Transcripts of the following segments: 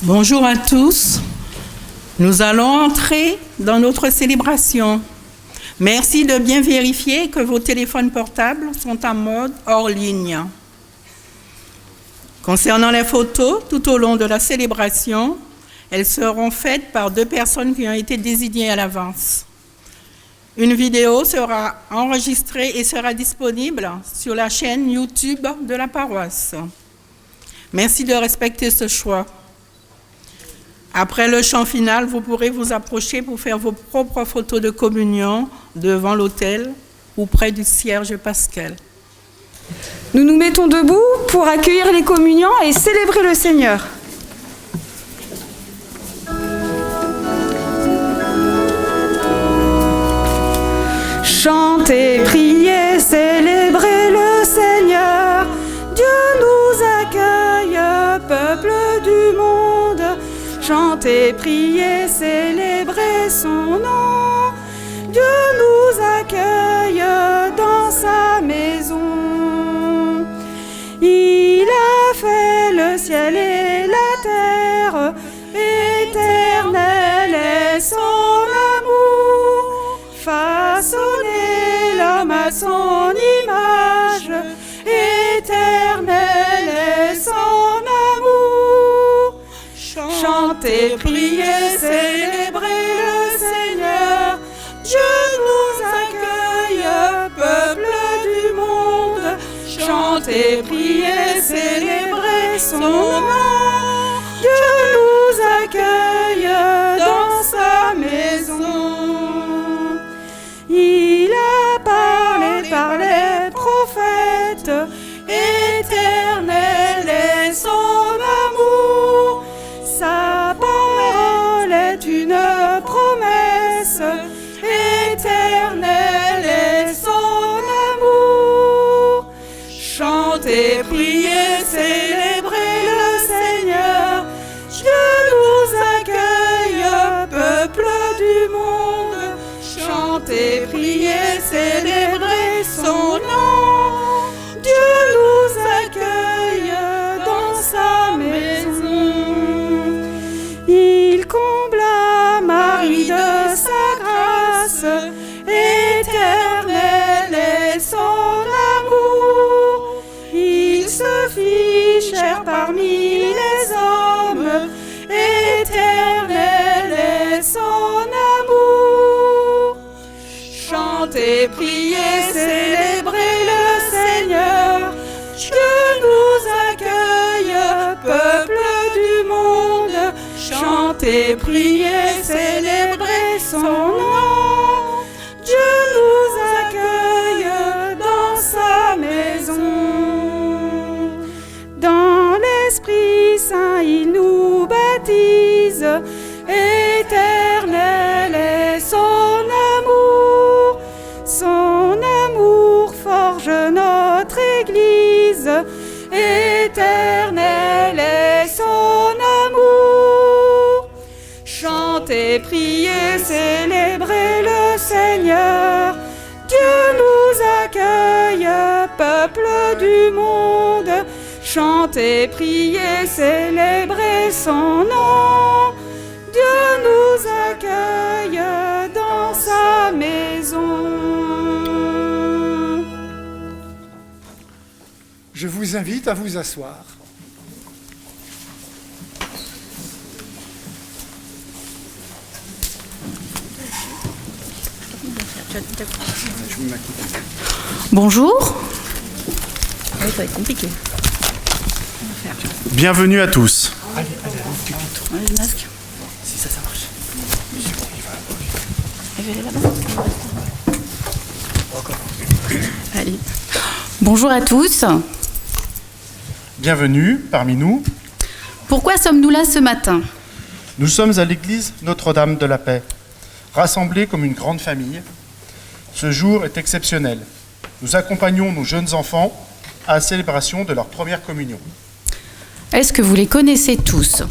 Bonjour à tous. Nous allons entrer dans notre célébration. Merci de bien vérifier que vos téléphones portables sont en mode hors ligne. Concernant les photos, tout au long de la célébration, elles seront faites par 2 personnes qui ont été désignées à l'avance. Une vidéo sera enregistrée et sera disponible sur la chaîne YouTube de la paroisse. Merci de respecter ce choix. Après le chant final, vous pourrez vous approcher pour faire vos propres photos de communion devant l'autel ou près du cierge pascal. Nous nous mettons debout pour accueillir les communiants et célébrer le Seigneur. Chantez, priez, célébrez le Seigneur. Dieu nous accueille, peuple du monde. Chantez, priez, célébrez son nom. Dieu nous accueille dans sa maison. Il a fait le ciel et la terre, éternel est son amour. Façonné l'homme à son image, éternel est son amour. Chantez, priez, célébrez le Seigneur. Dieu nous accueille, peuple du monde. Chantez, priez, célébrez son nom. Dieu nous accueille dans sa maison. Il a parlé par les prophètes, éternel est son amour. Sa parole est une promesse, éternel est son amour. Chantez, priez, célébrez le Seigneur. Dieu nous accueille, peuple du monde. Chantez, priez, célébrez son nom. Dieu nous accueille dans sa maison. Il combla Marie de sa grâce, éternel est son amour. Il se fit chair parmi les hommes, éternel est son amour. Chantez, priez, célébrez le Seigneur. Dieu nous accueille, peuple du monde. Chantez, priez, célébrez son nom. Dieu nous accueille dans sa maison. Dans l'Esprit Saint, il nous baptise. Éternel est son amour. Son amour forge notre Église. Éternel est son amour. Chantez, priez, célébrez le Seigneur. Dieu nous accueille, peuple du monde. Chantez, priez, célébrez son nom. Dieu nous accueille dans sa maison. Je vous invite à vous asseoir. Bonjour. Oui, ça va être compliqué. Bienvenue à tous. Allez, Ouais, le masque. si ça marche. Elle va aller là-bas. Allez. Bonjour à tous. Bienvenue parmi nous. Pourquoi sommes-nous là ce matin? Nous sommes à l'église Notre-Dame de la Paix, rassemblés comme une grande famille. Ce jour est exceptionnel. Nous accompagnons nos jeunes enfants à la célébration de leur première communion. Est-ce que vous les connaissez tous?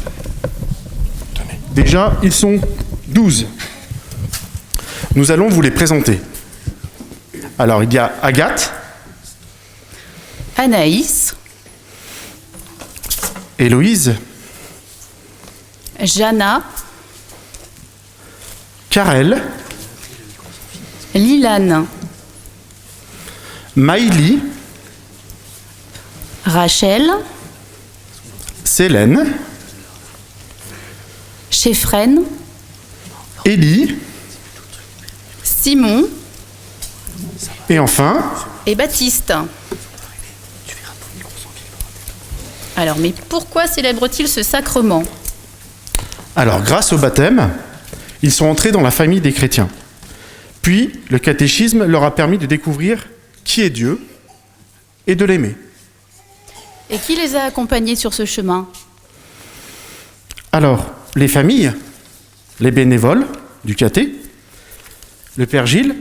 Déjà, ils sont 12. Nous allons vous les présenter. Alors, il y a Agathe, Anaïs, Héloïse, Jana, Karel, Lilane, Maïli, Rachel, Célène, Chéfren, Élie Simon et enfin et Baptiste. Alors, mais pourquoi célèbrent-ils ce sacrement? Alors, grâce au baptême, ils sont entrés dans la famille des chrétiens. Puis, le catéchisme leur a permis de découvrir qui est Dieu et de l'aimer. Et qui les a accompagnés sur ce chemin? Alors, les familles, les bénévoles du caté, le Père Gilles,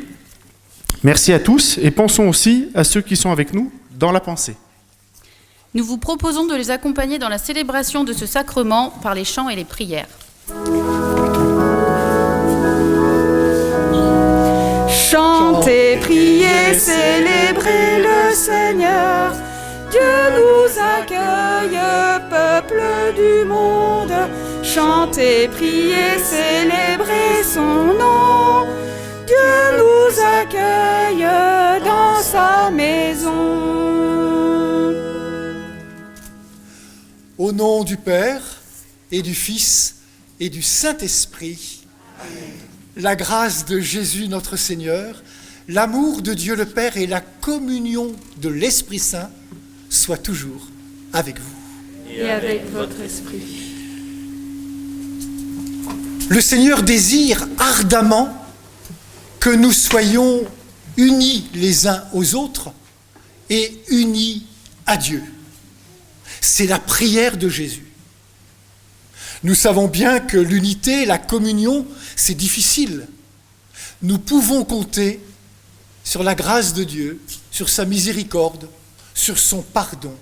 merci à tous et pensons aussi à ceux qui sont avec nous dans la pensée. Nous vous proposons de les accompagner dans la célébration de ce sacrement par les chants et les prières. Chantez, priez, célébrez le Seigneur. Dieu nous accueille, peuple du monde. Chantez, priez, célébrez son nom. Dieu nous accueille dans sa maison. Au nom du Père et du Fils et du Saint-Esprit, la grâce de Jésus notre Seigneur, l'amour de Dieu le Père et la communion de l'Esprit Saint soient toujours avec vous. Et avec votre esprit. Le Seigneur désire ardemment que nous soyons unis les uns aux autres et unis à Dieu. C'est la prière de Jésus. Nous savons bien que l'unité, la communion, c'est difficile. Nous pouvons compter sur la grâce de Dieu, sur sa miséricorde, sur son pardon.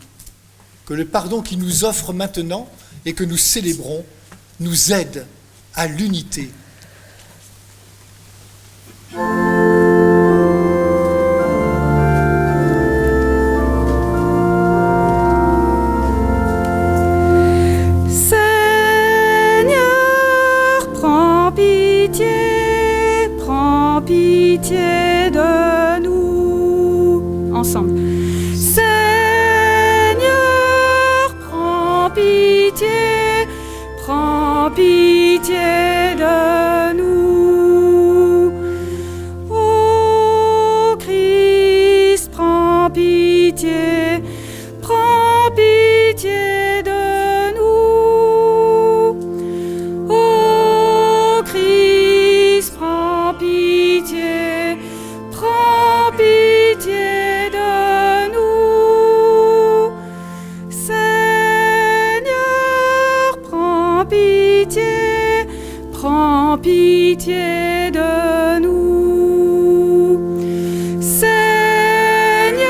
Que le pardon qu'il nous offre maintenant et que nous célébrons nous aide à l'unité. Pitié de nous. Ensemble. Seigneur, prends pitié de nous. Ô Christ, prends pitié de nous. Ô Christ, prends pitié de nous. Seigneur, prends pitié de nous. Seigneur,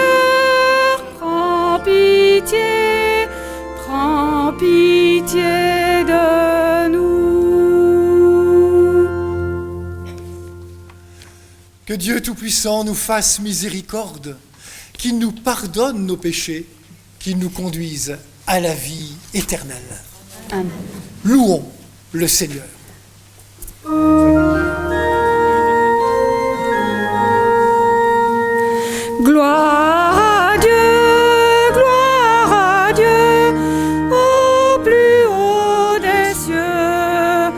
prends pitié de nous. Que Dieu Tout-Puissant nous fasse miséricorde, qu'il nous pardonne nos péchés, qu'il nous conduise à la vie éternelle. Amen. Louons le Seigneur. Gloire à Dieu, au plus haut des cieux,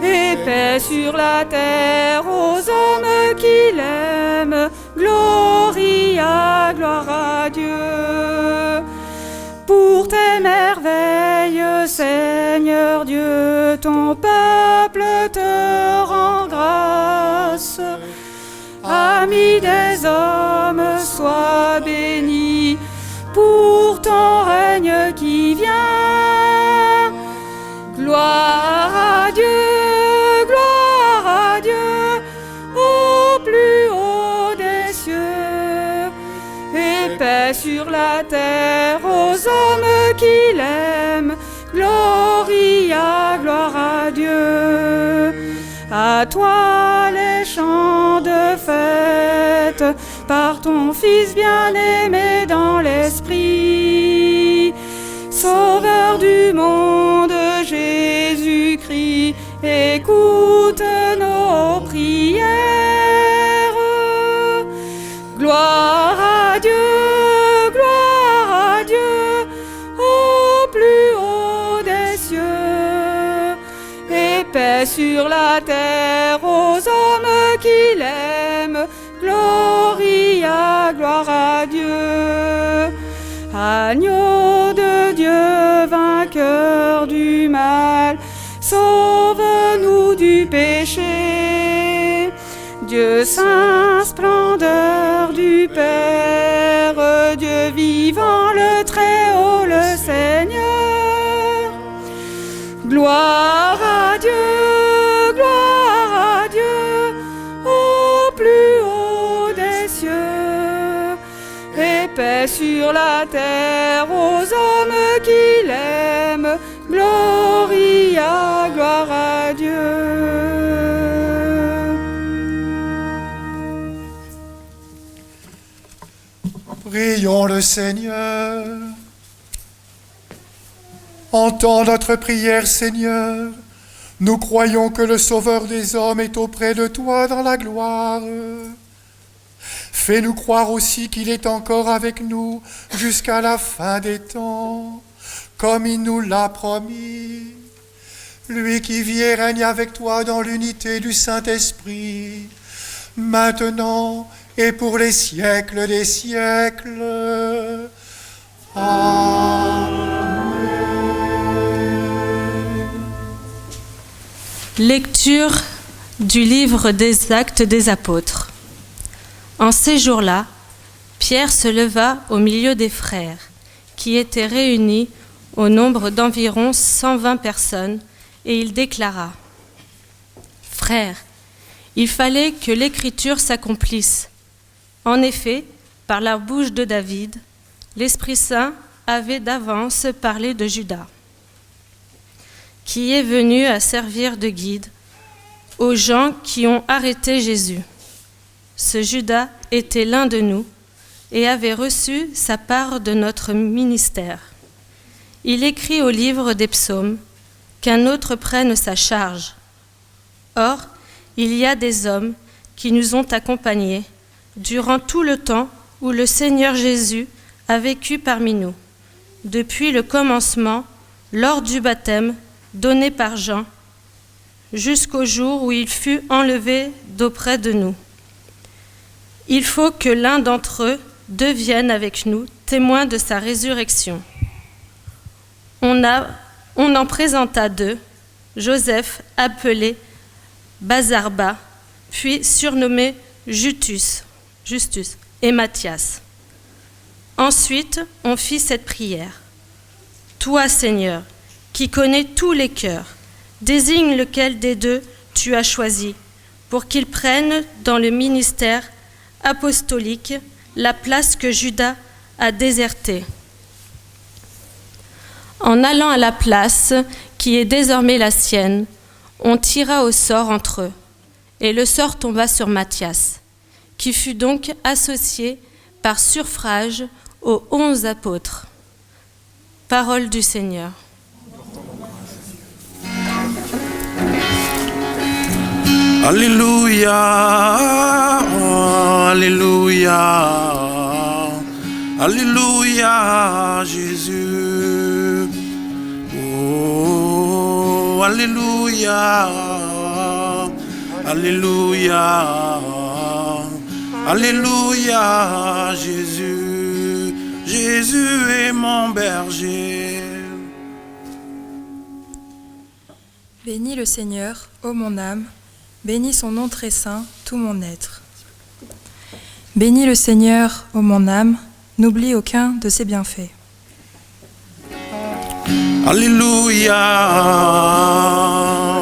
et paix sur la terre aux hommes qui l'aiment. Gloire à Dieu. Pour tes merveilles, Seigneur Dieu, ton peuple te rend grâce. Ami des hommes, sois béni pour ton règne qui vient. Gloire à Dieu, au plus haut des cieux, et paix sur la terre aux hommes qui l'aiment. Gloire à Dieu. À toi les chants de fête, par ton Fils bien-aimé dans l'esprit. Sauveur du monde, Jésus-Christ, cri, écoute nos prières. Gloire à Dieu, au plus haut des cieux, et paix sur la terre aux hommes qui l'aiment. Gloire à Dieu. Agneau de Dieu, vainqueur du mal, sauve-nous du péché. Dieu saint, splendeur du Père, Dieu vivant, le Très-Haut, le Seigneur. Gloire à Dieu, au plus haut des cieux, et paix sur la terre aux hommes qui l'aiment. Gloire à Dieu. Prions le Seigneur. Entends notre prière, Seigneur. Nous croyons que le Sauveur des hommes est auprès de toi dans la gloire. Fais-nous croire aussi qu'il est encore avec nous jusqu'à la fin des temps, comme il nous l'a promis. Lui qui vit et règne avec toi dans l'unité du Saint-Esprit, maintenant et pour les siècles des siècles. Amen. Lecture du livre des Actes des Apôtres. En ces jours-là, Pierre se leva au milieu des frères, qui étaient réunis au nombre d'environ 120 personnes, et il déclara : « Frères, il fallait que l'Écriture s'accomplisse. En effet, par la bouche de David, l'Esprit Saint avait d'avance parlé de Judas, qui est venu à servir de guide aux gens qui ont arrêté Jésus. Ce Judas était l'un de nous et avait reçu sa part de notre ministère. Il écrit au livre des psaumes qu'un autre prenne sa charge. Or, il y a des hommes qui nous ont accompagnés durant tout le temps où le Seigneur Jésus a vécu parmi nous, depuis le commencement, lors du baptême donné par Jean, jusqu'au jour où il fut enlevé d'auprès de nous. Il faut que l'un d'entre eux devienne avec nous témoin de sa résurrection. On en présenta deux, Joseph, appelé Bazarba, puis surnommé Justus, et Matthias. Ensuite, on fit cette prière. Toi, Seigneur, qui connais tous les cœurs, désigne lequel des deux tu as choisi, pour qu'il prenne dans le ministère apostolique la place que Judas a désertée. En allant à la place qui est désormais la sienne, on tira au sort entre eux, et le sort tomba sur Matthias, qui fut donc associé par suffrage aux 11 apôtres. Parole du Seigneur. Alléluia, alléluia, alléluia, Jésus. Oh, alléluia, alléluia, alléluia, Jésus. Jésus est mon berger. Bénis le Seigneur, ô mon âme. Bénis son nom très saint, tout mon être. Bénis le Seigneur, ô mon âme, n'oublie aucun de ses bienfaits. Alléluia,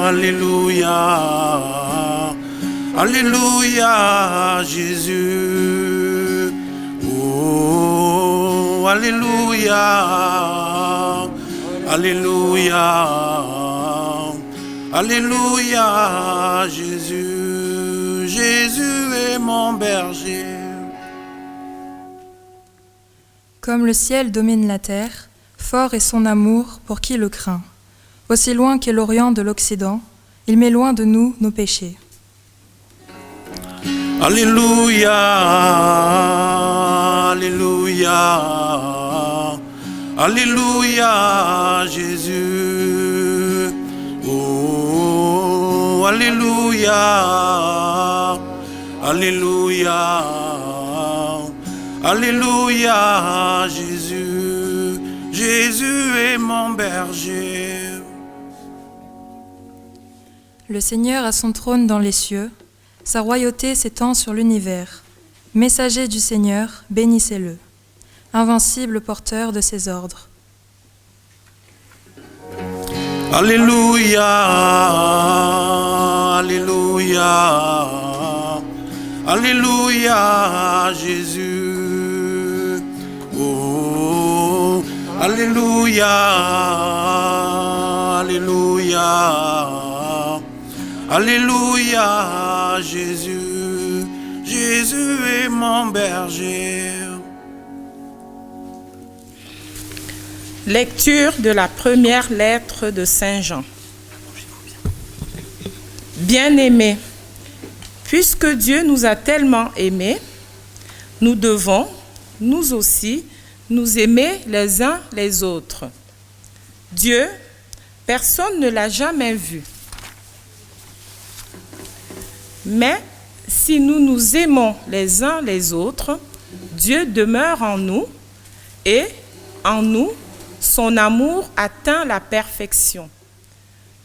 alléluia, alléluia, Jésus. Oh, alléluia, alléluia. Alléluia, Jésus, Jésus est mon berger. Comme le ciel domine la terre, fort est son amour pour qui le craint. Aussi loin qu'est l'Orient de l'Occident, il met loin de nous nos péchés. Alléluia, Alléluia, Alléluia, Jésus. Oh, Alléluia, Alléluia, Alléluia, Jésus. Jésus est mon berger. Le Seigneur a son trône dans les cieux, sa royauté s'étend sur l'univers. Messager du Seigneur, bénissez-le, invincible porteur de ses ordres. Alléluia, Alléluia, Alléluia, Jésus. Oh, Alléluia, Alléluia, Alléluia, Jésus. Jésus est mon berger. Lecture de la première lettre de Saint Jean. Bien-aimés, puisque Dieu nous a tellement aimés, nous devons, nous aussi, nous aimer les uns les autres. Dieu, personne ne l'a jamais vu. Mais si nous nous aimons les uns les autres, Dieu demeure en nous et en nous, son amour atteint la perfection.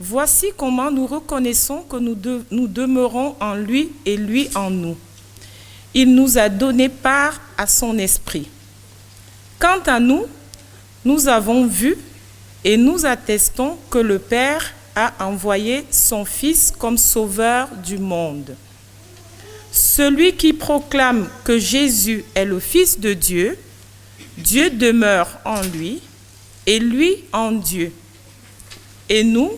Voici comment nous reconnaissons que nous demeurons en lui et lui en nous. Il nous a donné part à son esprit. Quant à nous, nous avons vu et nous attestons que le Père a envoyé son Fils comme sauveur du monde. Celui qui proclame que Jésus est le Fils de Dieu, Dieu demeure en lui et lui en Dieu. Et nous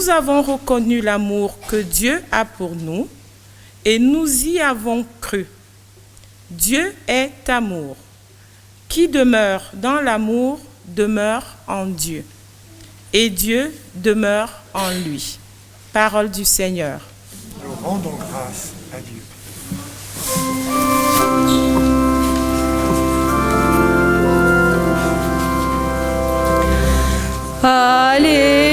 avons reconnu l'amour que Dieu a pour nous et nous y avons cru. Dieu est amour. Qui demeure dans l'amour demeure en Dieu et Dieu demeure en lui. Parole du Seigneur. Nous rendons grâce à Dieu. Alléluia,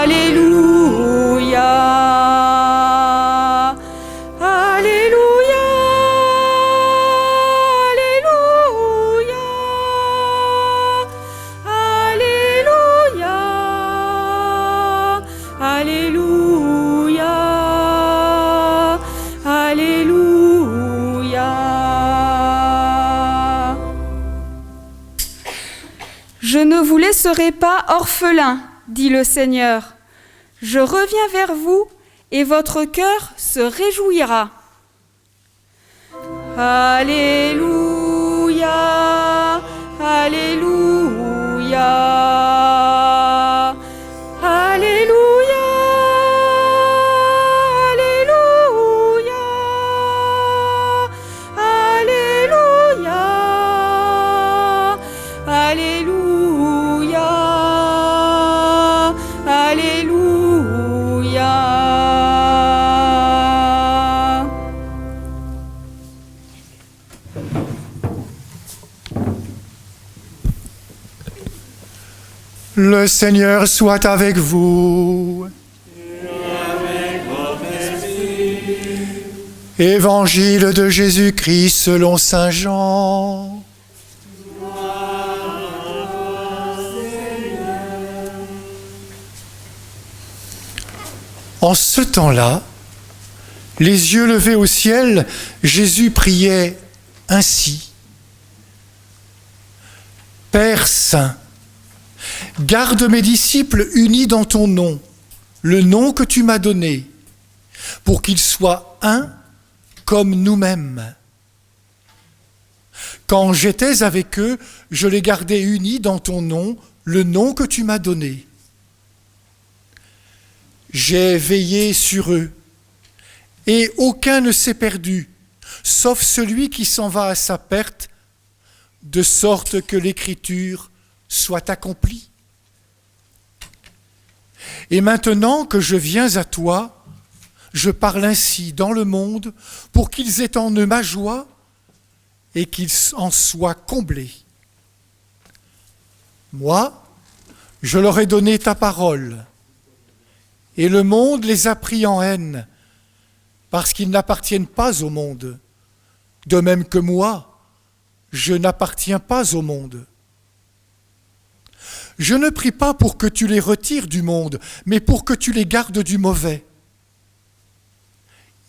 Alléluia, Alléluia, Alléluia, Alléluia, Alléluia, Alléluia. Je ne vous laisserai pas orphelin, dit le Seigneur. Je reviens vers vous et votre cœur se réjouira. Alléluia, Alléluia, Alléluia, Alléluia, Alléluia, Alléluia, Alléluia. Le Seigneur soit avec vous. Évangile de Jésus-Christ selon saint Jean. En ce temps-là, les yeux levés au ciel, Jésus priait ainsi. Père saint, garde mes disciples unis dans ton nom, le nom que tu m'as donné, pour qu'ils soient un comme nous-mêmes. Quand j'étais avec eux, je les gardais unis dans ton nom, le nom que tu m'as donné. J'ai veillé sur eux, et aucun ne s'est perdu, sauf celui qui s'en va à sa perte, de sorte que l'Écriture soit accomplie. Et maintenant que je viens à toi, je parle ainsi dans le monde pour qu'ils aient en eux ma joie et qu'ils en soient comblés. Moi, je leur ai donné ta parole, et le monde les a pris en haine, parce qu'ils n'appartiennent pas au monde, de même que moi, je n'appartiens pas au monde. Je ne prie pas pour que tu les retires du monde, mais pour que tu les gardes du mauvais.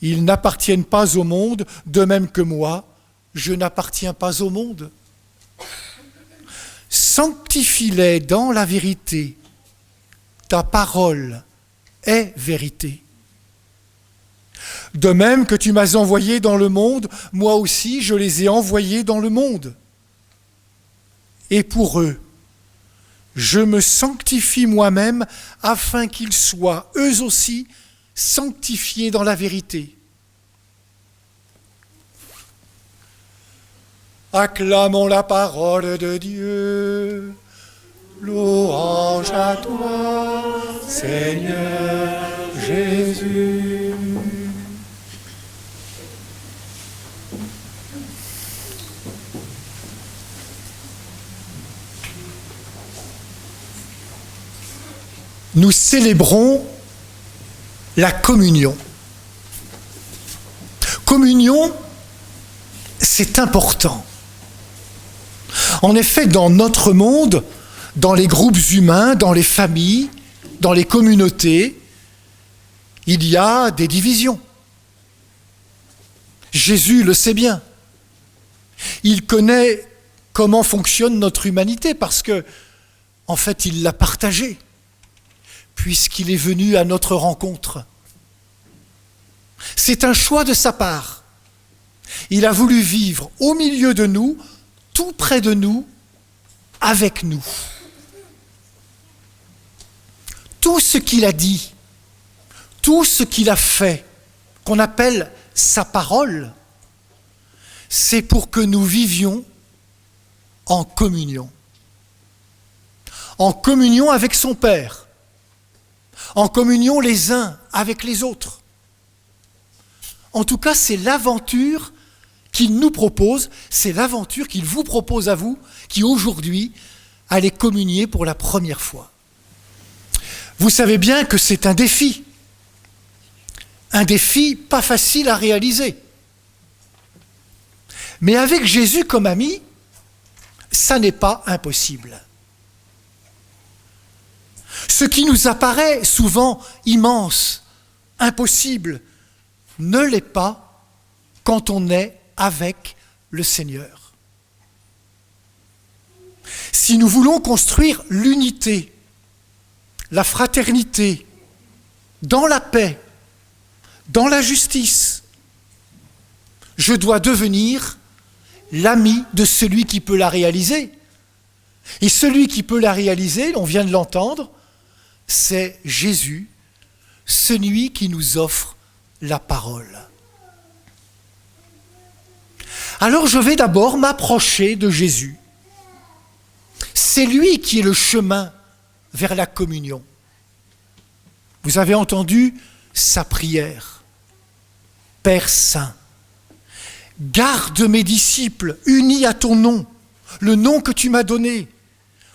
Ils n'appartiennent pas au monde, de même que moi, je n'appartiens pas au monde. Sanctifie-les dans la vérité. Ta parole est vérité. De même que tu m'as envoyé dans le monde, moi aussi je les ai envoyés dans le monde. Et pour eux, je me sanctifie moi-même afin qu'ils soient eux aussi sanctifiés dans la vérité. Acclamons la parole de Dieu. Louange à toi, Seigneur Jésus. Nous célébrons la communion. Communion, c'est important. En effet, dans notre monde, dans les groupes humains, dans les familles, dans les communautés, il y a des divisions. Jésus le sait bien. Il connaît comment fonctionne notre humanité parce que, en fait, il l'a partagée, puisqu'il est venu à notre rencontre. C'est un choix de sa part. Il a voulu vivre au milieu de nous, tout près de nous, avec nous. Tout ce qu'il a dit, tout ce qu'il a fait, qu'on appelle sa parole, c'est pour que nous vivions en communion. En communion avec son Père, en communion les uns avec les autres. En tout cas, c'est l'aventure qu'il nous propose, c'est l'aventure qu'il vous propose à vous, qui aujourd'hui allez communier pour la première fois. Vous savez bien que c'est un défi pas facile à réaliser. Mais avec Jésus comme ami, ça n'est pas impossible. Ce qui nous apparaît souvent immense, impossible, ne l'est pas quand on est avec le Seigneur. Si nous voulons construire l'unité, la fraternité, dans la paix, dans la justice, je dois devenir l'ami de celui qui peut la réaliser. Et celui qui peut la réaliser, on vient de l'entendre, c'est Jésus, celui qui nous offre la parole. Alors je vais d'abord m'approcher de Jésus. C'est lui qui est le chemin vers la communion. Vous avez entendu sa prière. Père Saint, garde mes disciples unis à ton nom, le nom que tu m'as donné,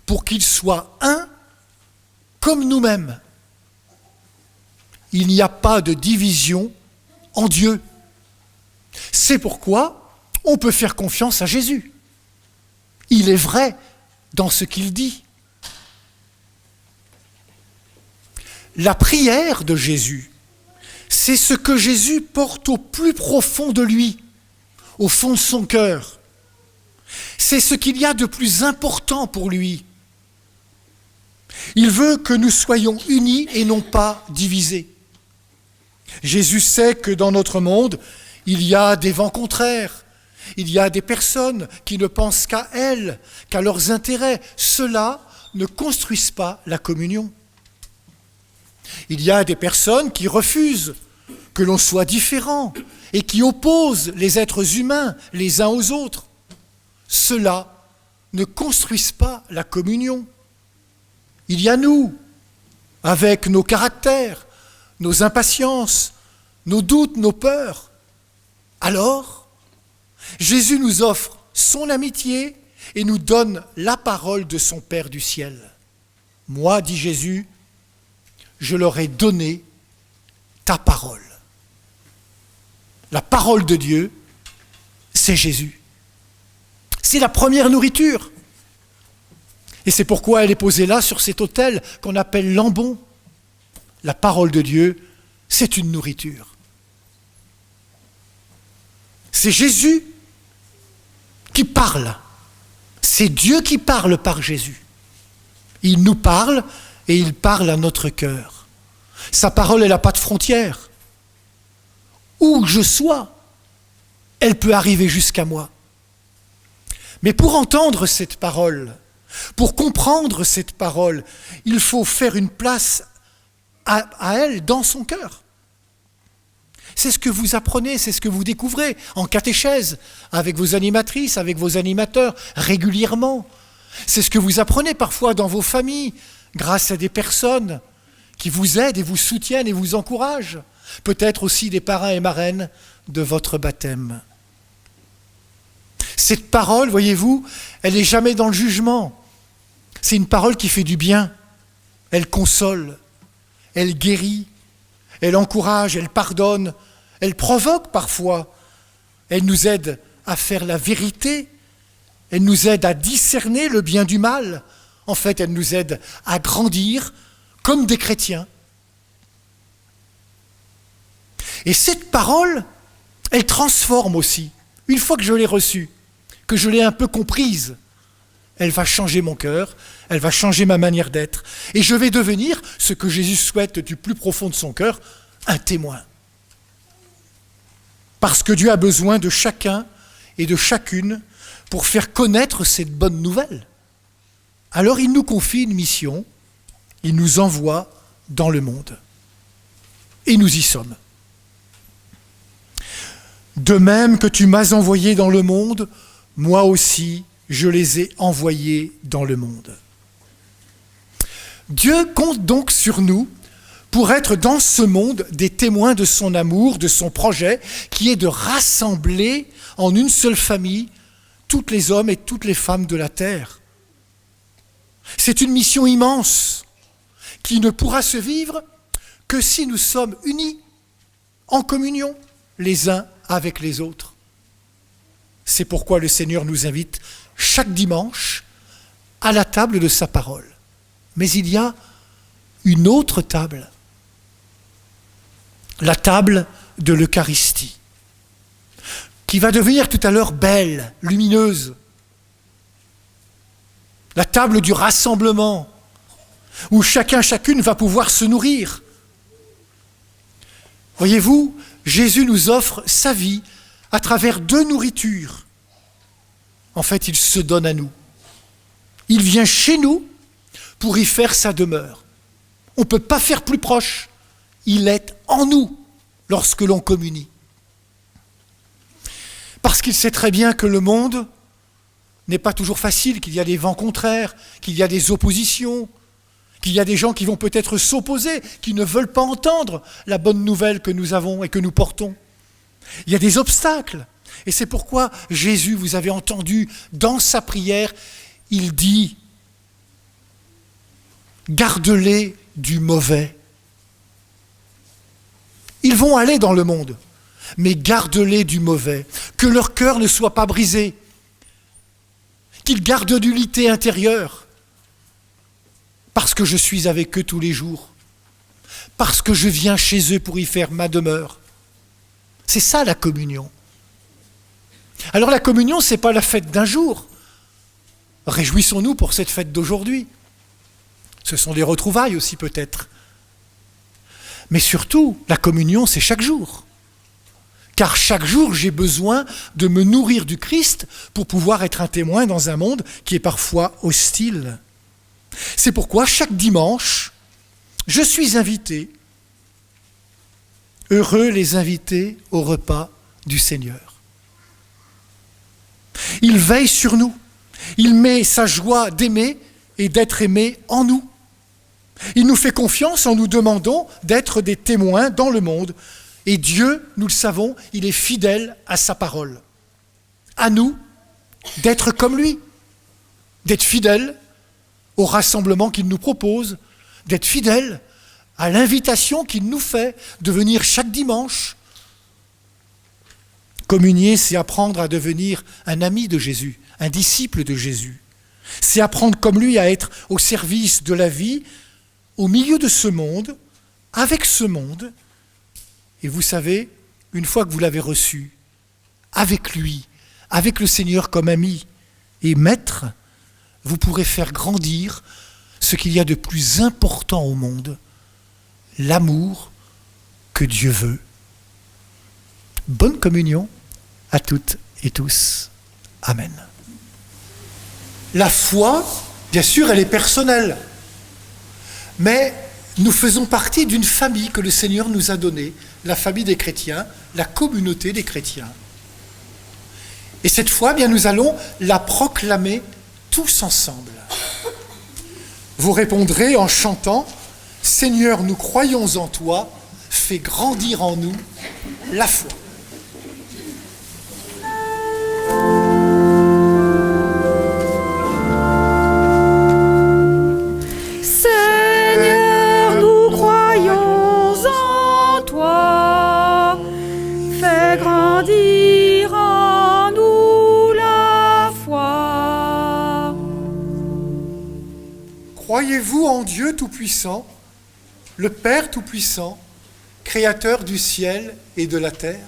pour qu'ils soient un comme nous-mêmes. Il n'y a pas de division en Dieu. C'est pourquoi on peut faire confiance à Jésus. Il est vrai dans ce qu'il dit. La prière de Jésus, c'est ce que Jésus porte au plus profond de lui, au fond de son cœur. C'est ce qu'il y a de plus important pour lui. Il veut que nous soyons unis et non pas divisés. Jésus sait que dans notre monde, il y a des vents contraires. Il y a des personnes qui ne pensent qu'à elles, qu'à leurs intérêts. Ceux-là ne construisent pas la communion. Il y a des personnes qui refusent que l'on soit différent et qui opposent les êtres humains les uns aux autres. Ceux-là ne construisent pas la communion. Il y a nous, avec nos caractères, nos impatiences, nos doutes, nos peurs. Alors, Jésus nous offre son amitié et nous donne la parole de son Père du ciel. Moi, dit Jésus, je leur ai donné ta parole. La parole de Dieu, c'est Jésus. C'est la première nourriture. Et c'est pourquoi elle est posée là, sur cet autel qu'on appelle l'ambon. La parole de Dieu, c'est une nourriture. C'est Jésus qui parle. C'est Dieu qui parle par Jésus. Il nous parle et il parle à notre cœur. Sa parole, elle n'a pas de frontières. Où que je sois, elle peut arriver jusqu'à moi. Mais pour entendre cette parole, pour comprendre cette parole, il faut faire une place à elle dans son cœur. C'est ce que vous apprenez, c'est ce que vous découvrez en catéchèse, avec vos animatrices, avec vos animateurs, régulièrement. C'est ce que vous apprenez parfois dans vos familles, grâce à des personnes qui vous aident et vous soutiennent et vous encouragent. Peut-être aussi des parrains et marraines de votre baptême. Cette parole, voyez-vous, elle n'est jamais dans le jugement. C'est une parole qui fait du bien. Elle console, elle guérit, elle encourage, elle pardonne, elle provoque parfois. Elle nous aide à faire la vérité, elle nous aide à discerner le bien du mal. En fait, elle nous aide à grandir comme des chrétiens. Et cette parole, elle transforme aussi. Une fois que je l'ai reçue, que je l'ai un peu comprise, elle va changer mon cœur, elle va changer ma manière d'être. Et je vais devenir, ce que Jésus souhaite du plus profond de son cœur, un témoin. Parce que Dieu a besoin de chacun et de chacune pour faire connaître cette bonne nouvelle. Alors il nous confie une mission, il nous envoie dans le monde. Et nous y sommes. De même que tu m'as envoyé dans le monde, moi aussi, je les ai envoyés dans le monde. Dieu compte donc sur nous pour être dans ce monde des témoins de son amour, de son projet, qui est de rassembler en une seule famille tous les hommes et toutes les femmes de la terre. C'est une mission immense qui ne pourra se vivre que si nous sommes unis, en communion, les uns avec les autres. C'est pourquoi le Seigneur nous invite chaque dimanche à la table de sa parole. Mais il y a une autre table, la table de l'Eucharistie, qui va devenir tout à l'heure belle, lumineuse. La table du rassemblement, où chacune va pouvoir se nourrir. Voyez-vous, Jésus nous offre sa vie à travers deux nourritures. En fait, il se donne à nous. Il vient chez nous pour y faire sa demeure. On ne peut pas faire plus proche. Il est en nous lorsque l'on communie. Parce qu'il sait très bien que le monde n'est pas toujours facile, qu'il y a des vents contraires, qu'il y a des oppositions, qu'il y a des gens qui vont peut-être s'opposer, qui ne veulent pas entendre la bonne nouvelle que nous avons et que nous portons. Il y a des obstacles. Et c'est pourquoi Jésus, vous avez entendu dans sa prière, il dit « Garde-les du mauvais ». Ils vont aller dans le monde, mais garde-les du mauvais, que leur cœur ne soit pas brisé, qu'ils gardent l'unité intérieure, parce que je suis avec eux tous les jours, parce que je viens chez eux pour y faire ma demeure. C'est ça la communion. Alors la communion, ce n'est pas la fête d'un jour. Réjouissons-nous pour cette fête d'aujourd'hui. Ce sont des retrouvailles aussi peut-être. Mais surtout, la communion, c'est chaque jour. Car chaque jour, j'ai besoin de me nourrir du Christ pour pouvoir être un témoin dans un monde qui est parfois hostile. C'est pourquoi chaque dimanche, je suis invité. Heureux les invités au repas du Seigneur. Il veille sur nous. Il met sa joie d'aimer et d'être aimé en nous. Il nous fait confiance en nous demandant d'être des témoins dans le monde. Et Dieu, nous le savons, il est fidèle à sa parole. À nous d'être comme lui, d'être fidèles au rassemblement qu'il nous propose, d'être fidèles à l'invitation qu'il nous fait de venir chaque dimanche. Communier, c'est apprendre à devenir un ami de Jésus, un disciple de Jésus. C'est apprendre comme lui à être au service de la vie, au milieu de ce monde, avec ce monde. Et vous savez, une fois que vous l'avez reçu, avec lui, avec le Seigneur comme ami et maître, vous pourrez faire grandir ce qu'il y a de plus important au monde, l'amour que Dieu veut. Bonne communion à toutes et tous. Amen. La foi, bien sûr, elle est personnelle. Mais nous faisons partie d'une famille que le Seigneur nous a donnée, la famille des chrétiens, la communauté des chrétiens. Et cette foi, bien, nous allons la proclamer tous ensemble. Vous répondrez en chantant « Seigneur, nous croyons en toi, fais grandir en nous la foi ». Croyez-vous en Dieu Tout-Puissant, le Père Tout-Puissant, Créateur du ciel et de la terre?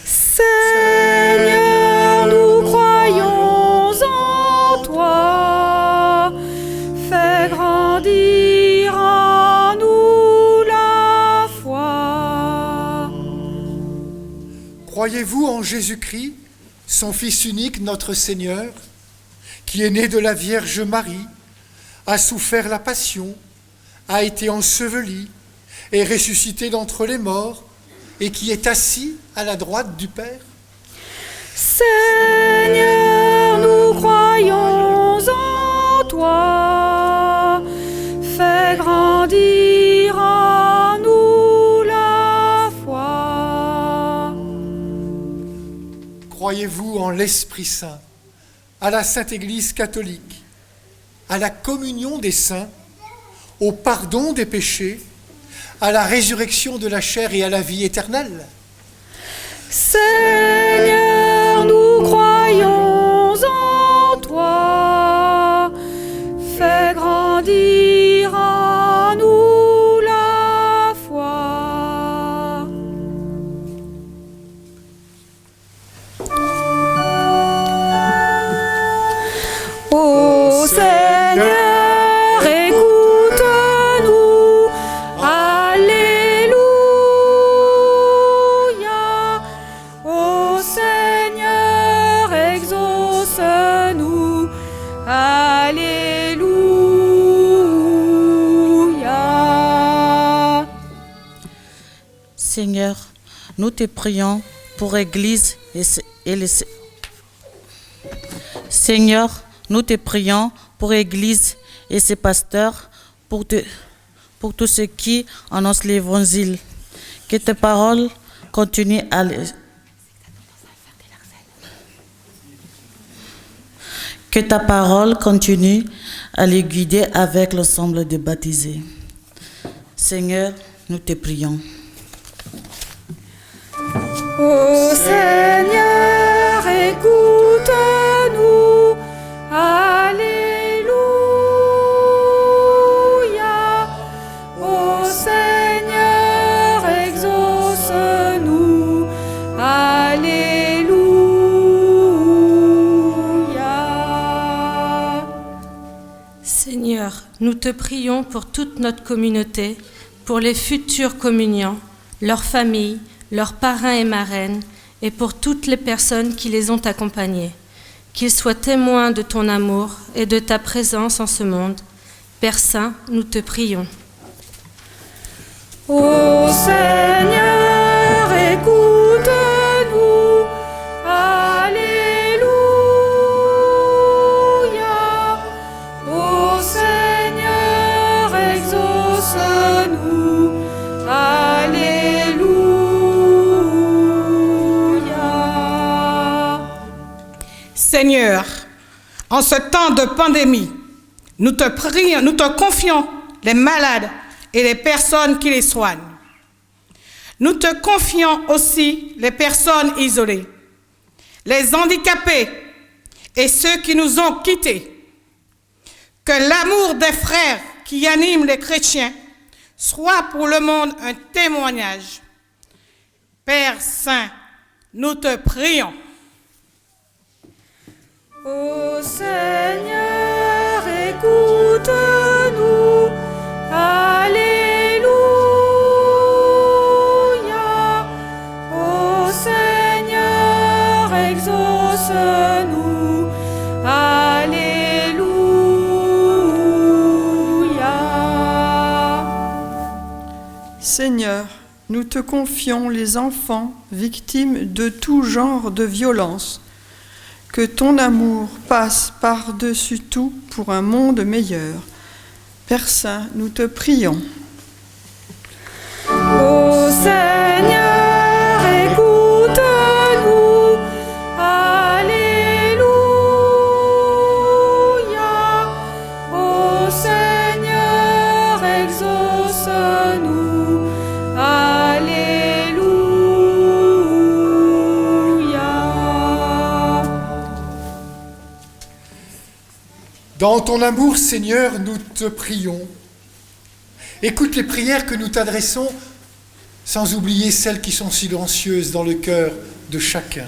Seigneur, nous croyons en toi, fais grandir en nous la foi. Croyez-vous en Jésus-Christ, son Fils unique, notre Seigneur, qui est né de la Vierge Marie, a souffert la passion, a été enseveli, est ressuscité d'entre les morts et qui est assis à la droite du Père? Seigneur, nous croyons en toi, fais grandir en nous la foi. Croyez-vous en l'Esprit Saint, à la Sainte Église catholique, à la communion des saints, au pardon des péchés, à la résurrection de la chair et à la vie éternelle? Seigneur, nous croyons en toi, fais grandir en nous la foi. Ô Seigneur, écoute-nous, Alléluia. Ô Seigneur, exauce-nous, Alléluia. Seigneur, nous te prions pour l'Église et les... Seigneur, nous te prions pour l'Église et ses pasteurs, pour tous ceux qui annoncent l'Évangile. Que tes paroles continuent à Que ta parole continue à les guider avec l'ensemble des baptisés. Seigneur, nous te prions. Ô Seigneur, écoute-nous, Alléluia. Ô Seigneur, exauce-nous, Alléluia. Seigneur, nous te prions pour toute notre communauté, pour les futurs communiants, leurs familles, leurs parrains et marraines, et pour toutes les personnes qui les ont accompagnés. Qu'ils soient témoins de ton amour et de ta présence en ce monde. Père Saint, nous te prions. Ô Seigneur, écoute-nous, Alléluia. Ô Seigneur, Seigneur, en ce temps de pandémie, nous te prions, nous te confions les malades et les personnes qui les soignent. Nous te confions aussi les personnes isolées, les handicapés et ceux qui nous ont quittés. Que l'amour des frères qui anime les chrétiens soit pour le monde un témoignage. Père Saint, nous te prions. Ô Seigneur, écoute-nous. Alléluia. Ô Seigneur, exauce-nous. Alléluia. Seigneur, nous te confions les enfants victimes de tout genre de violence. Que ton amour passe par-dessus tout pour un monde meilleur. Père Saint, nous te prions. Ô Seigneur, écoute-nous. Alléluia. Ô Seigneur, exauce-nous. Alléluia. Dans ton amour, Seigneur, nous te prions. Écoute les prières que nous t'adressons, sans oublier celles qui sont silencieuses dans le cœur de chacun.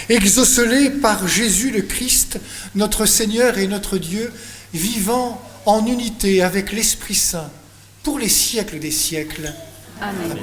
Exauce-les par Jésus le Christ, notre Seigneur et notre Dieu, vivant en unité avec l'Esprit Saint, pour les siècles des siècles. Amen. Amen.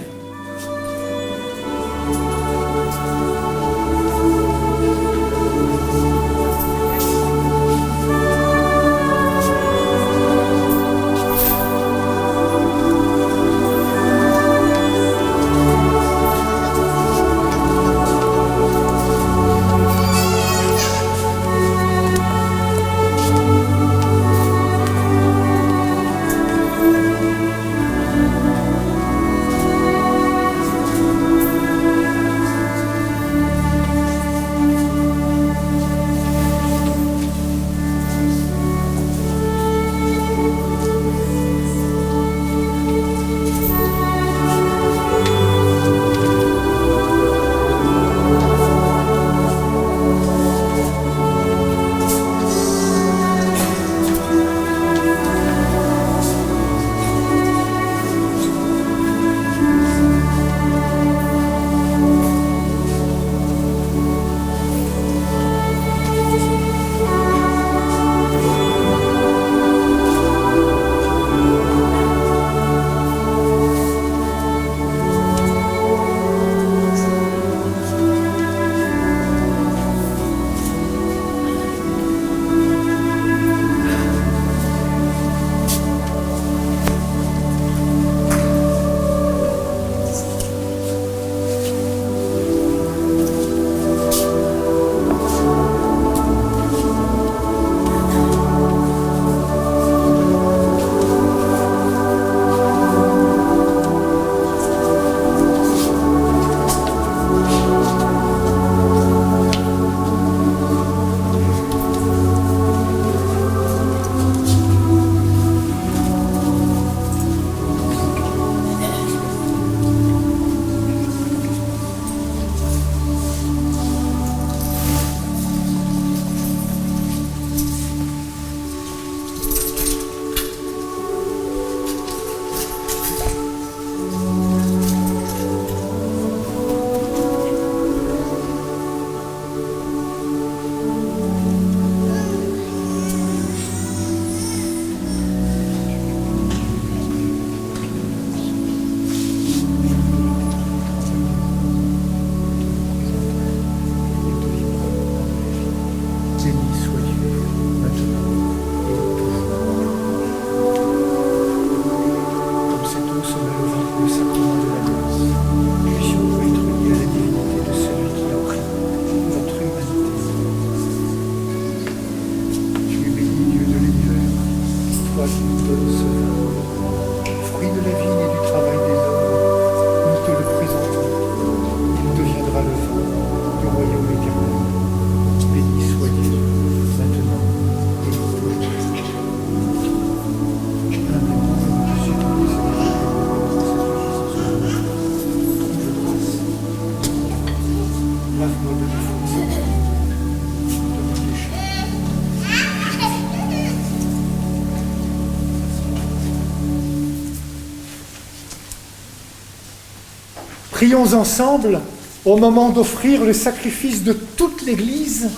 Prions ensemble au moment d'offrir le sacrifice de toute l'Église.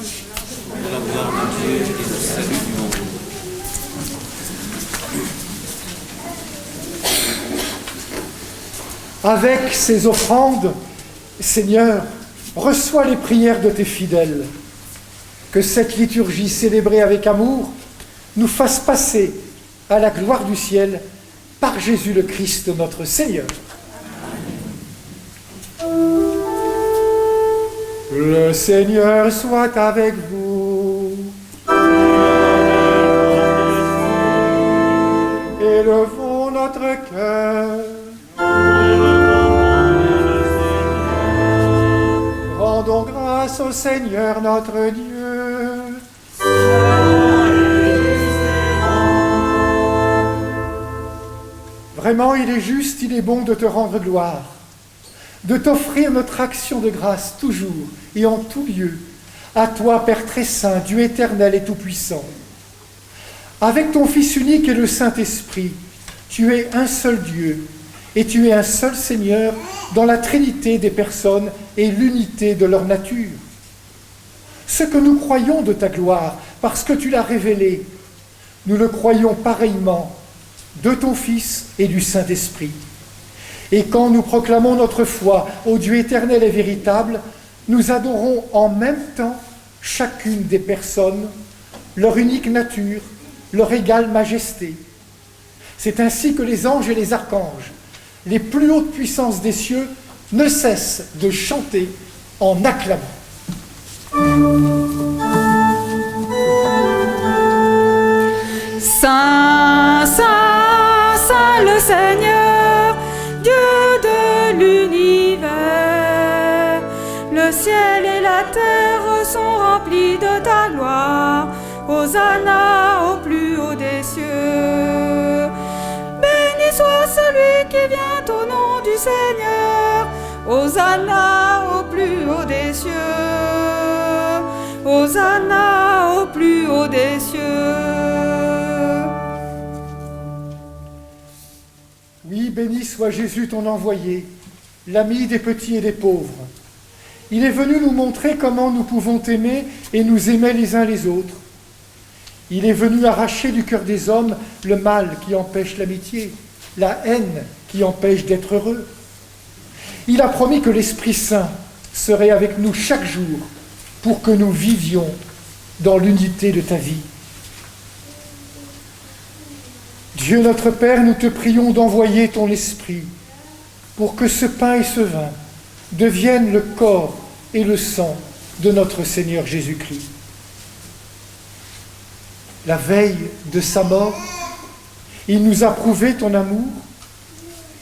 Avec ces offrandes, Seigneur, reçois les prières de tes fidèles. Que cette liturgie célébrée avec amour nous fasse passer à la gloire du ciel par Jésus le Christ notre Seigneur. Le Seigneur soit avec vous. Élevons notre cœur. Rendons grâce au Seigneur notre Dieu. Vraiment, il est juste, il est bon de te rendre gloire, de t'offrir notre action de grâce toujours et en tout lieu, à toi, Père très saint, Dieu éternel et tout-puissant. Avec ton Fils unique et le Saint-Esprit, tu es un seul Dieu et tu es un seul Seigneur dans la trinité des personnes et l'unité de leur nature. Ce que nous croyons de ta gloire, parce que tu l'as révélé, nous le croyons pareillement de ton Fils et du Saint-Esprit. Et quand nous proclamons notre foi au Dieu éternel et véritable, nous adorons en même temps chacune des personnes, leur unique nature, leur égale majesté. C'est ainsi que les anges et les archanges, les plus hautes puissances des cieux, ne cessent de chanter en acclamant. Saint, Saint, Saint le Seigneur, Dieu de l'univers, le ciel et la terre sont remplis de ta gloire. Hosanna au plus haut des cieux. Béni soit celui qui vient au nom du Seigneur. Hosanna au plus haut des cieux. Hosanna au plus haut des cieux. Oui, béni soit Jésus, ton envoyé, l'ami des petits et des pauvres. Il est venu nous montrer comment nous pouvons t'aimer et nous aimer les uns les autres. Il est venu arracher du cœur des hommes le mal qui empêche l'amitié, la haine qui empêche d'être heureux. Il a promis que l'Esprit Saint serait avec nous chaque jour pour que nous vivions dans l'unité de ta vie. Dieu notre Père, nous te prions d'envoyer ton Esprit pour que ce pain et ce vin deviennent le corps et le sang de notre Seigneur Jésus-Christ. La veille de sa mort, il nous a prouvé ton amour.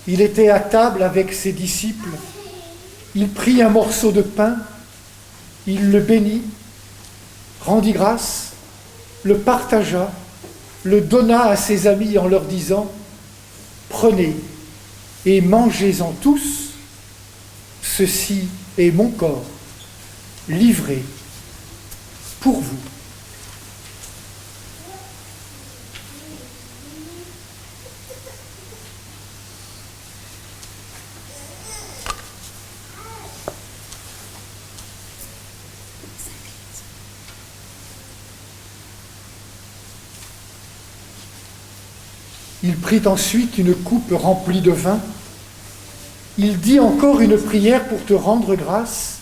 Il était à table avec ses disciples. Il prit un morceau de pain, il le bénit, rendit grâce, le partagea, le donna à ses amis en leur disant « Prenez et mangez-en tous, ceci est mon corps, livré pour vous. » Il prit ensuite une coupe remplie de vin. Il dit encore une prière pour te rendre grâce.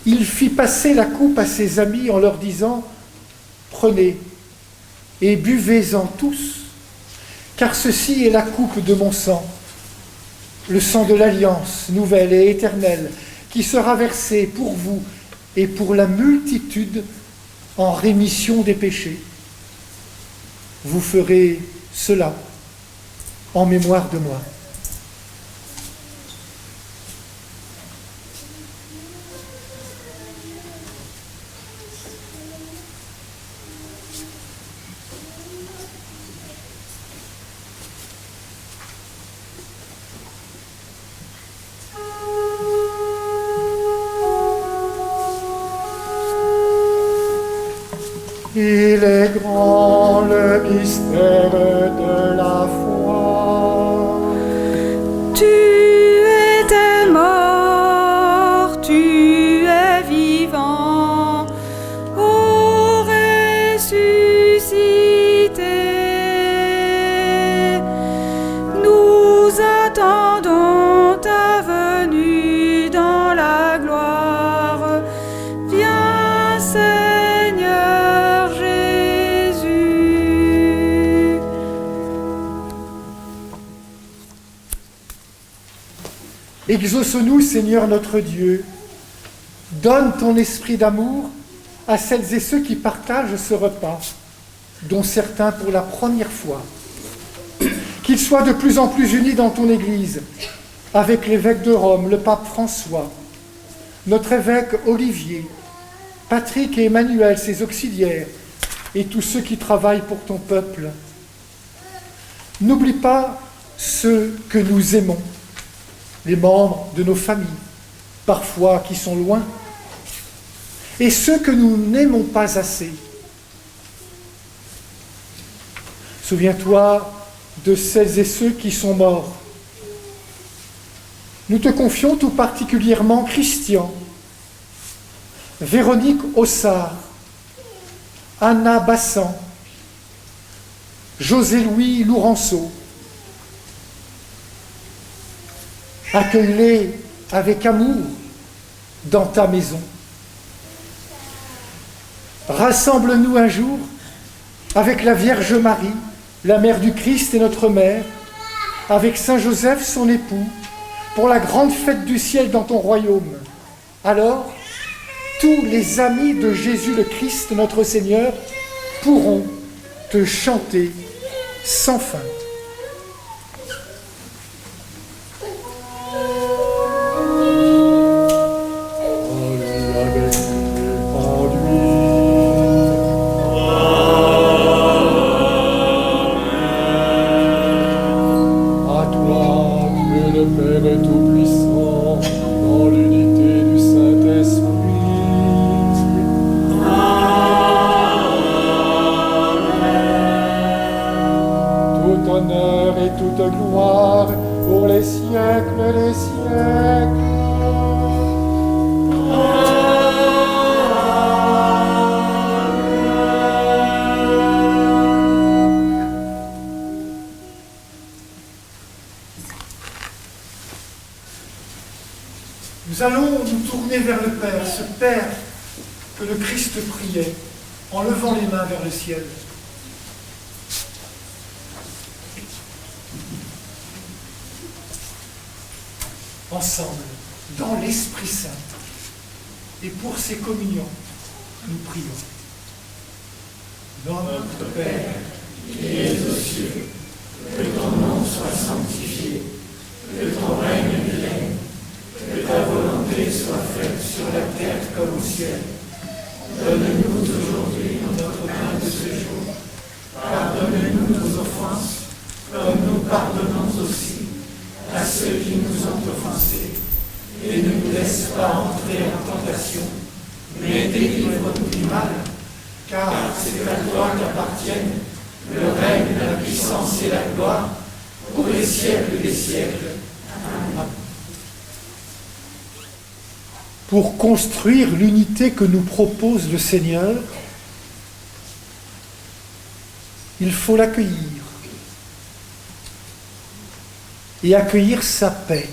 Il fit passer la coupe à ses amis en leur disant « Prenez et buvez-en tous, car ceci est la coupe de mon sang, le sang de l'alliance nouvelle et éternelle, qui sera versé pour vous et pour la multitude en rémission des péchés. Vous ferez cela en mémoire de moi. » Il est grand le mystère de la foi. Tu étais mort, tu es vivant, ô ressuscité. Nous attendons ta venue dans la gloire. Viens, Seigneur Jésus. Exauce-nous, Seigneur notre Dieu. Donne ton esprit d'amour à celles et ceux qui partagent ce repas, dont certains pour la première fois. Qu'ils soient de plus en plus unis dans ton Église, avec l'évêque de Rome, le pape François, notre évêque Olivier, Patrick et Emmanuel, ses auxiliaires, et tous ceux qui travaillent pour ton peuple. N'oublie pas ceux que nous aimons, les membres de nos familles, parfois qui sont loin, et ceux que nous n'aimons pas assez. Souviens-toi de celles et ceux qui sont morts. Nous te confions tout particulièrement Christian, Véronique Ossard, Anna Bassan, José-Louis Lourenço. Accueille-les avec amour dans ta maison. Rassemble-nous un jour avec la Vierge Marie, la mère du Christ et notre mère, avec Saint Joseph, son époux, pour la grande fête du ciel dans ton royaume. Alors, tous les amis de Jésus le Christ, notre Seigneur, pourront te chanter sans fin. Nous allons nous tourner vers le Père, ce Père que le Christ priait en levant les mains vers le ciel. Ensemble, dans l'Esprit Saint, et pour ces communions, nous prions. Notre Père, qui es aux cieux, que ton nom soit sanctifié, que ton règne vienne, que ta volonté soit faite sur la terre comme au ciel. Donne-nous aujourd'hui notre pain de ce jour. Pardonne-nous nos offenses, comme nous pardonnons aussi à ceux qui nous ont offensés. Et ne nous laisse pas entrer en tentation, mais délivre-nous du mal. Car c'est à toi qu'appartiennent le règne, la puissance et la gloire, pour les siècles des siècles. Amen. Pour construire l'unité que nous propose le Seigneur, il faut l'accueillir et accueillir sa paix.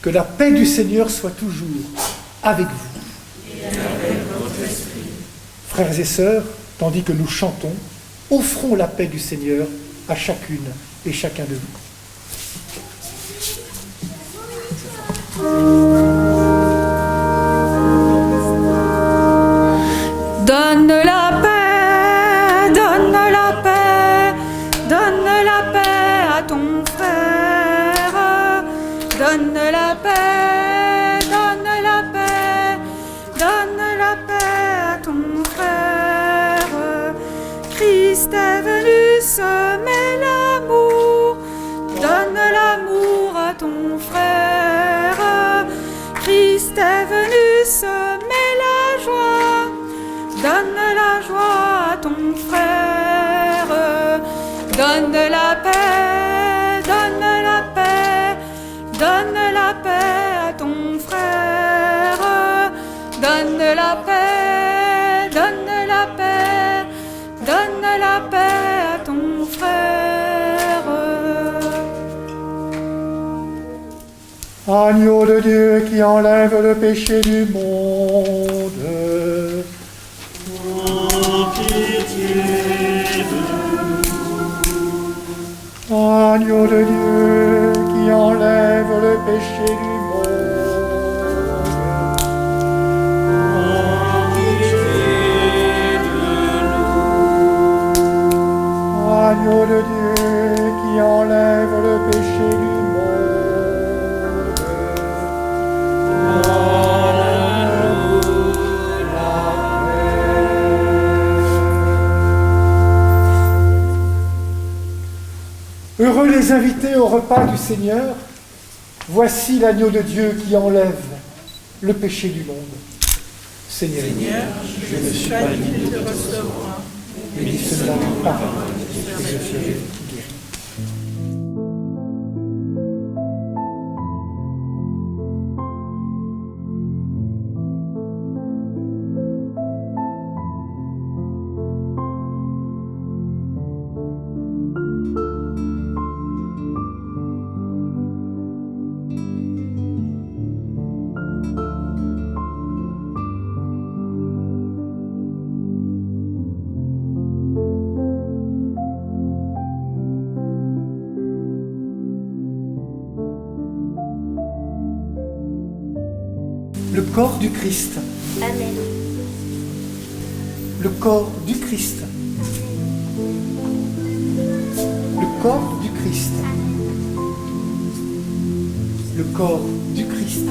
Que la paix du Seigneur soit toujours avec vous. Et avec votre esprit. Frères et sœurs, tandis que nous chantons, offrons la paix du Seigneur à chacune et chacun de vous. Donne la paix, donne la paix, donne la paix à ton frère. Donne la paix, donne la paix, donne la paix à ton frère. Christ est venu semer l'amour, donne l'amour à ton frère. Christ donne la paix à ton frère. Donne la paix, donne la paix, donne la paix à ton frère. Agneau de Dieu qui enlève le péché du monde, oh, pitié de nous. Agneau de Dieu qui enlève le péché du monde, oh, pitié de nous. Agneau de Dieu qui enlève le péché du monde. Heureux les invités au repas du Seigneur. Voici l'agneau de Dieu qui enlève le péché du monde. Seigneur, je ne suis pas digne de te recevoir, mais dis seulement une parole et je serai guéri. Le corps du Christ. Amen. Le corps du Christ. Le corps du Christ. Le corps du Christ.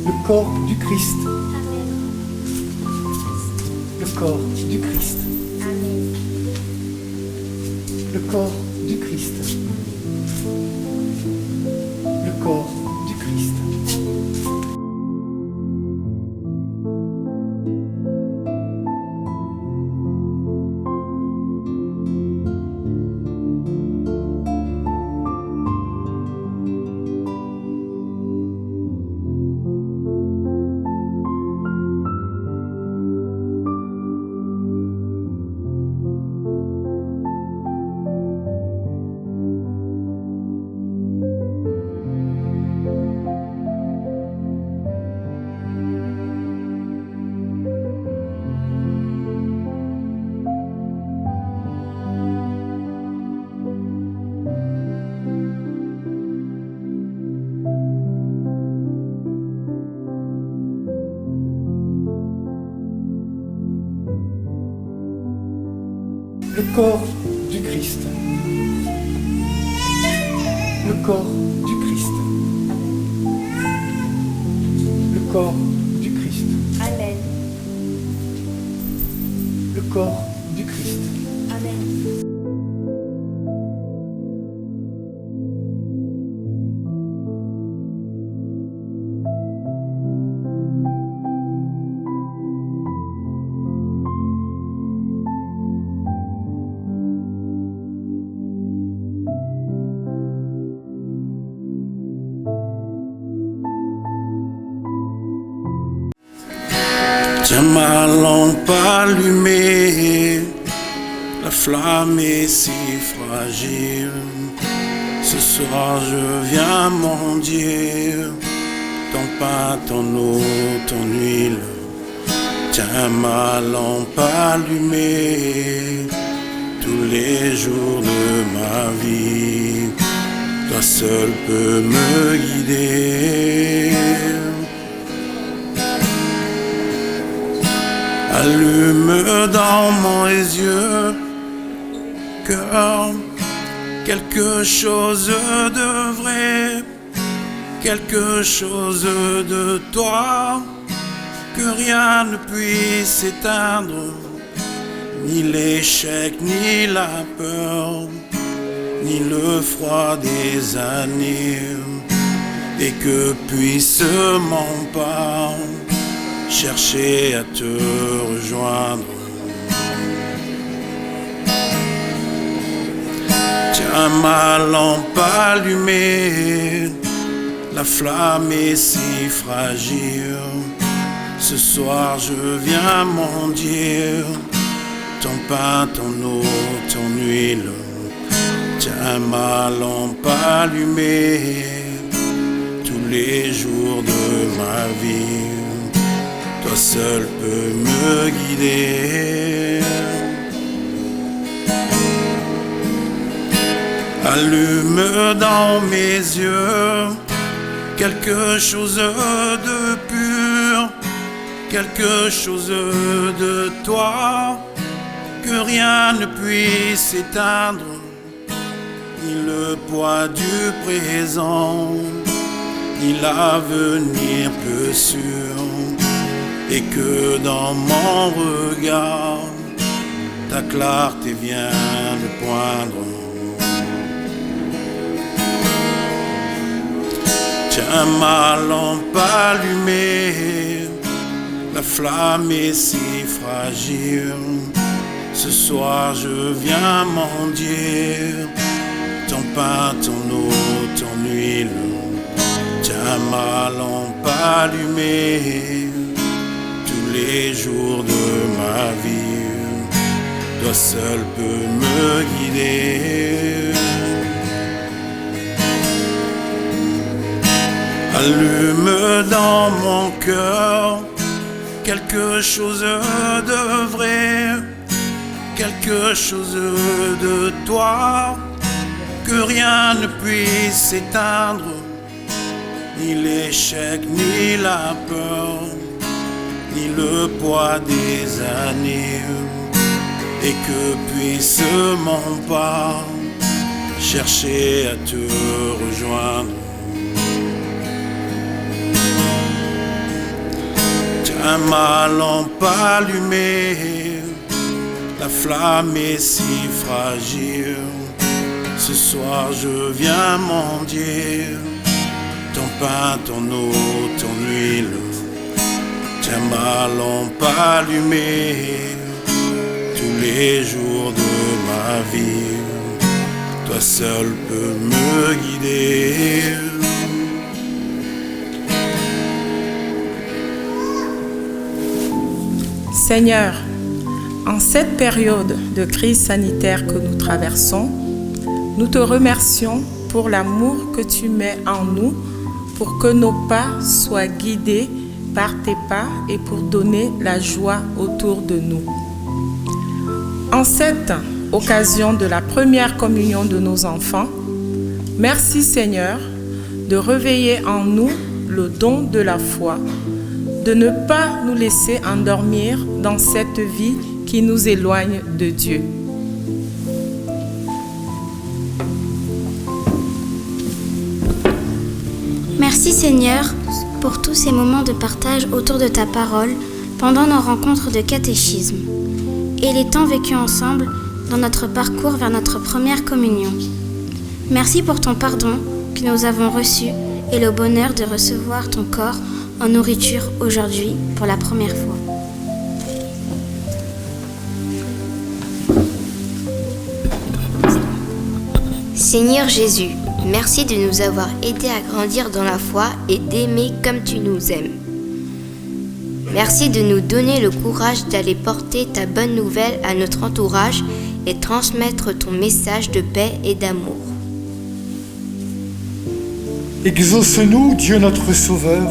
Le corps du Christ. Le corps du Christ. Le corps du Christ. Le corps du Christ. Le corps du Christ. Le corps du Christ. Le corps du Christ. Amen. Le corps du Christ. Amen. Tiens ma lampe allumée, la flamme est si fragile. Ce soir je viens mendier, ton pain, ton eau, ton huile. Tiens ma lampe allumée tous les jours de ma vie. Toi seul peux me guider. Allume dans mes yeux, cœur, quelque chose de vrai, quelque chose de toi, que rien ne puisse éteindre, ni l'échec, ni la peur, ni le froid des années, et que puisse mon pas chercher à te rejoindre. Tiens ma lampe allumée, la flamme est si fragile. Ce soir je viens mendier ton pain, ton eau, ton huile. Tiens ma lampe allumée tous les jours de ma vie. Toi seul peux me guider. Allume dans mes yeux quelque chose de pur, quelque chose de toi, que rien ne puisse éteindre, ni le poids du présent, ni l'avenir peu sûr, et que dans mon regard, ta clarté vient de poindre. Tiens ma lampe allumée, la flamme est si fragile. Ce soir je viens mendier ton pain, ton eau, ton huile. Tiens ma lampe allumée tous les jours de ma vie. Toi seul peux me guider. Allume dans mon cœur quelque chose de vrai, quelque chose de toi, que rien ne puisse éteindre, ni l'échec, ni la peur, ni le poids des années, et que puisse mon pas chercher à te rejoindre. Tiens ma lampe allumée, la flamme est si fragile. Ce soir je viens mendier ton pain, ton eau, ton huile. Tiens ma lampe allumée tous les jours de ma vie. Toi seul peux me guider. Seigneur, en cette période de crise sanitaire que nous traversons, nous te remercions pour l'amour que tu mets en nous, pour que nos pas soient guidés par tes pas et pour donner la joie autour de nous. En cette occasion de la première communion de nos enfants, merci Seigneur de réveiller en nous le don de la foi, de ne pas nous laisser endormir dans cette vie qui nous éloigne de Dieu. Merci Seigneur pour tous ces moments de partage autour de ta parole pendant nos rencontres de catéchisme et les temps vécus ensemble dans notre parcours vers notre première communion. Merci pour ton pardon que nous avons reçu et le bonheur de recevoir ton corps en nourriture aujourd'hui pour la première fois. Seigneur Jésus, merci de nous avoir aidés à grandir dans la foi et d'aimer comme tu nous aimes. Merci de nous donner le courage d'aller porter ta bonne nouvelle à notre entourage et transmettre ton message de paix et d'amour. Exauce-nous, Dieu notre Sauveur,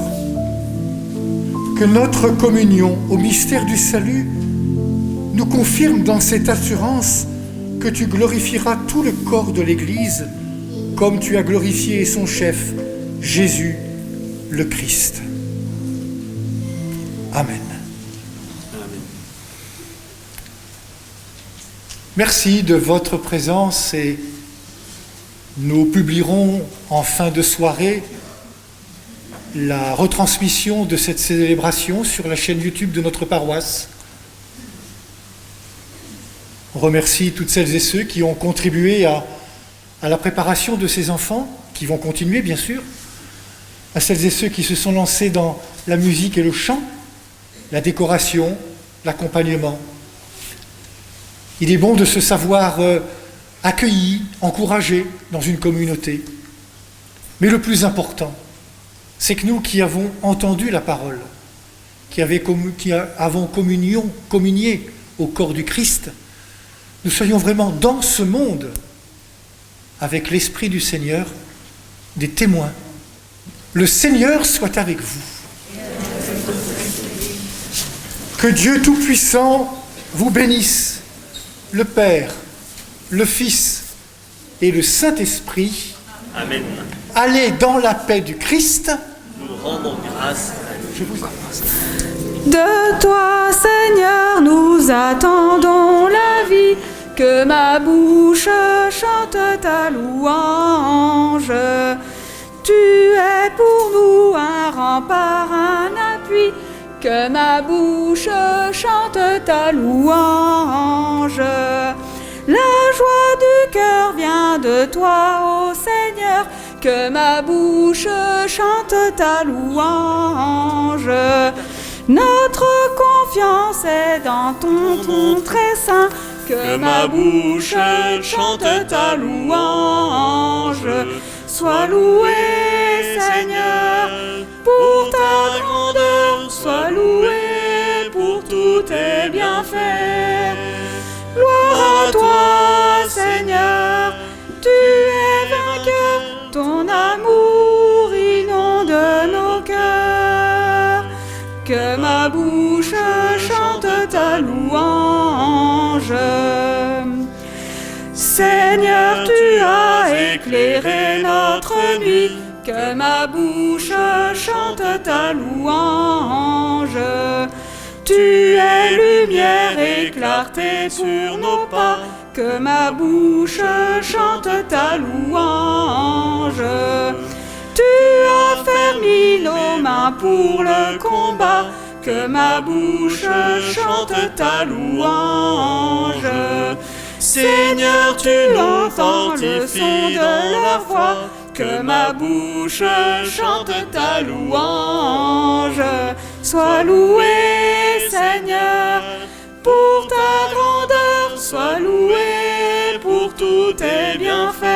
que notre communion au mystère du salut nous confirme dans cette assurance que tu glorifieras tout le corps de l'Église comme tu as glorifié son chef, Jésus le Christ. Amen. Merci de votre présence et nous publierons en fin de soirée la retransmission de cette célébration sur la chaîne YouTube de notre paroisse. On remercie toutes celles et ceux qui ont contribué à la préparation de ces enfants, qui vont continuer bien sûr, à celles et ceux qui se sont lancés dans la musique et le chant, la décoration, l'accompagnement. Il est bon de se savoir accueilli, encouragé dans une communauté. Mais le plus important, c'est que nous qui avons entendu la parole, qui avons communié au corps du Christ, nous soyons vraiment dans ce monde, avec l'Esprit du Seigneur, des témoins. Le Seigneur soit avec vous. Que Dieu Tout-Puissant vous bénisse, le Père, le Fils et le Saint-Esprit. Amen. Allez dans la paix du Christ. Nous rendons grâce à Dieu. Je vous embrasse. De toi, Seigneur, nous attendons la vie, que ma bouche chante ta louange. Tu es pour nous un rempart, un appui, que ma bouche chante ta louange. La joie du cœur vient de toi, ô Seigneur, que ma bouche chante ta louange. Notre confiance est dans ton nom très saint, que ma bouche chante ta louange. Sois loué, Seigneur, pour ta grandeur, sois loué pour tous tes bienfaits. Gloire à toi, Seigneur, tu es vainqueur, ton amour inonde nos cœurs. Que ma bouche chante ta louange. Seigneur, tu as éclairé notre nuit, que ma bouche chante ta louange. Tu es lumière et clarté sur nos pas, que ma bouche chante ta louange. Tu as fermé nos mains pour le combat, que ma bouche chante ta louange. Seigneur, tu entends le son de leur voix, que ma bouche chante ta louange. Sois loué, Seigneur, pour ta grandeur, sois loué pour tous tes bienfaits.